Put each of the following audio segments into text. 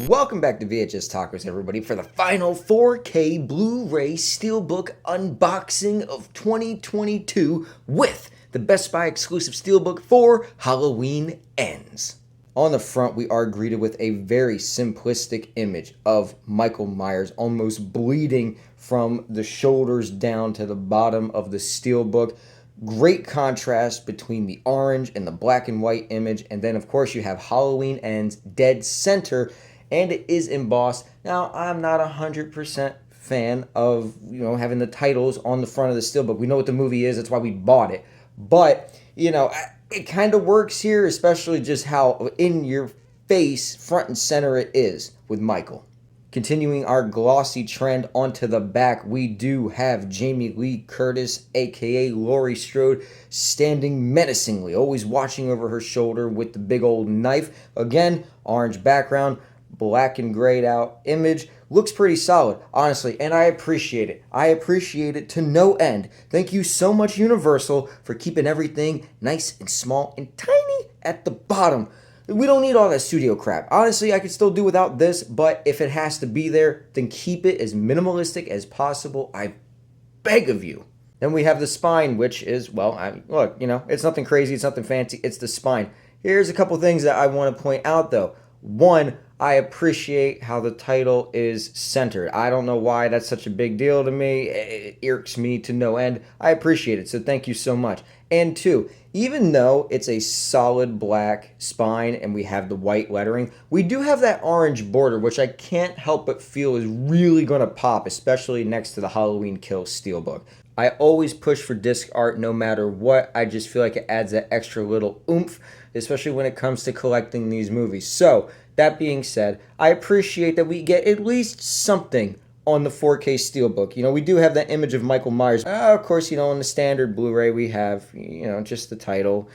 Welcome back to VHS Talkers, everybody, for the final 4K Blu-ray Steelbook unboxing of 2022 with the Best Buy exclusive Steelbook for Halloween Ends. On the front, we are greeted with a very simplistic image of Michael Myers almost bleeding from the shoulders down to the bottom of the Steelbook. Great contrast between the orange and the black and white image, and then of course you have Halloween Ends dead center, and it is embossed. Now, I'm not 100% fan of, having the titles on the front of the Steelbook. We know what the movie is, that's why we bought it. But, it kind of works here, especially just how in your face, front and center it is with Michael. Continuing our glossy trend onto the back, we do have Jamie Lee Curtis, aka Laurie Strode, standing menacingly, always watching over her shoulder with the big old knife. Again, orange background, black and grayed out image. Looks pretty solid, honestly, and I appreciate it. I appreciate it to no end. Thank you so much, Universal, for keeping everything nice and small and tiny at the bottom. We don't need all that studio crap. Honestly, I could still do without this, but if it has to be there, then keep it as minimalistic as possible. I beg of you. Then we have the spine, which is, look, it's nothing crazy, it's nothing fancy, it's the spine. Here's a couple things that I want to point out, though. One, I appreciate how the title is centered. I don't know why that's such a big deal to me. It irks me to no end. I appreciate it, so thank you so much. And two, even though it's a solid black spine and we have the white lettering, we do have that orange border, which I can't help but feel is really going to pop, especially next to the Halloween Kills Steelbook. I always push for disc art no matter what. I just feel like it adds that extra little oomph, especially when it comes to collecting these movies. So, that being said, I appreciate that we get at least something on the 4K Steelbook. We do have that image of Michael Myers. Of course, on the standard Blu-ray we have, just the title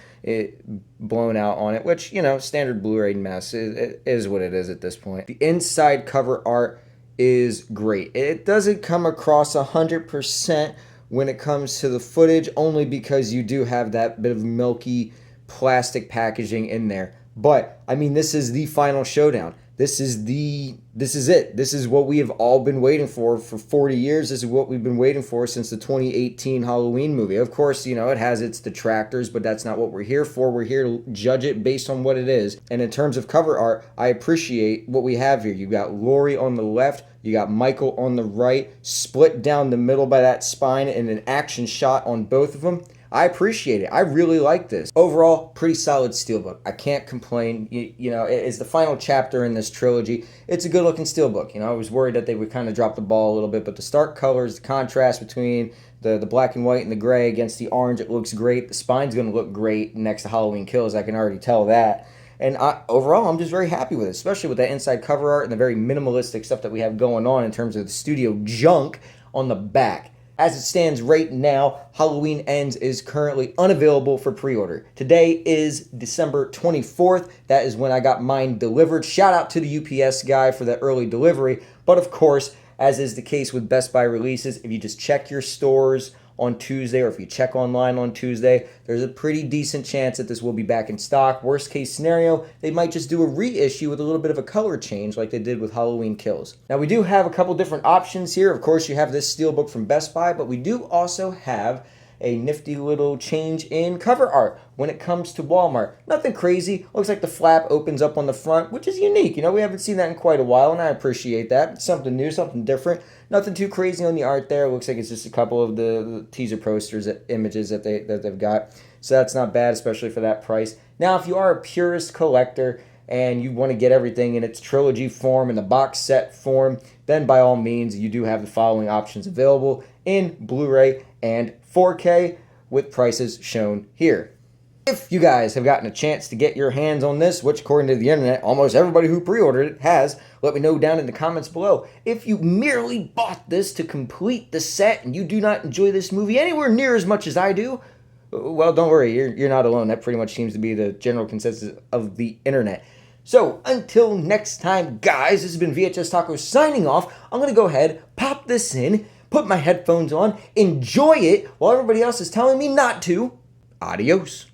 blown out on it, which, standard Blu-ray mess. It is what it is at this point. The inside cover art is great. It doesn't come across 100% when it comes to the footage, only because you do have that bit of milky plastic packaging in there. But, this is the final showdown. This is it. This is what we have all been waiting for 40 years. This is what we've been waiting for since the 2018 Halloween movie. Of course, it has its detractors, but that's not what we're here for. We're here to judge it based on what it is. And in terms of cover art, I appreciate what we have here. You got Laurie on the left, you got Michael on the right, split down the middle by that spine, and an action shot on both of them. I appreciate it. I really like this. Overall, pretty solid Steelbook. I can't complain. It's the final chapter in this trilogy. It's a good-looking Steelbook. I was worried that they would kind of drop the ball a little bit, but the stark colors, the contrast between the black and white and the gray against the orange, it looks great. The spine's going to look great next to Halloween Kills. I can already tell that. And overall, I'm just very happy with it, especially with that inside cover art and the very minimalistic stuff that we have going on in terms of the studio junk on the back. As it stands right now, Halloween Ends is currently unavailable for pre-order. Today is December 24th. That is when I got mine delivered. Shout out to the UPS guy for that early delivery. But of course, as is the case with Best Buy releases, if you just check your stores on Tuesday, or if you check online on Tuesday, there's a pretty decent chance that this will be back in stock. Worst case scenario, they might just do a reissue with a little bit of a color change like they did with Halloween Kills. Now, we do have a couple different options here. Of course, you have this Steelbook from Best Buy, but we do also have a nifty little change in cover art when it comes to Walmart. Nothing crazy. Looks like the flap opens up on the front, which is unique. We haven't seen that in quite a while, and I appreciate that. It's something new, something different. Nothing too crazy on the art there. It looks like it's just a couple of the teaser posters, images that they've got. So that's not bad, especially for that price. Now, if you are a purist collector and you want to get everything in its trilogy form, in the box set form, then by all means, you do have the following options available in Blu-ray and 4K with prices shown here. If you guys have gotten a chance to get your hands on this, which according to the internet, almost everybody who pre-ordered it has, let me know down in the comments below. If you merely bought this to complete the set and you do not enjoy this movie anywhere near as much as I do, well, don't worry, you're not alone. That pretty much seems to be the general consensus of the internet. So, until next time, guys, this has been VHS Taco signing off. I'm going to go ahead, pop this in, put my headphones on, enjoy it while everybody else is telling me not to. Adios.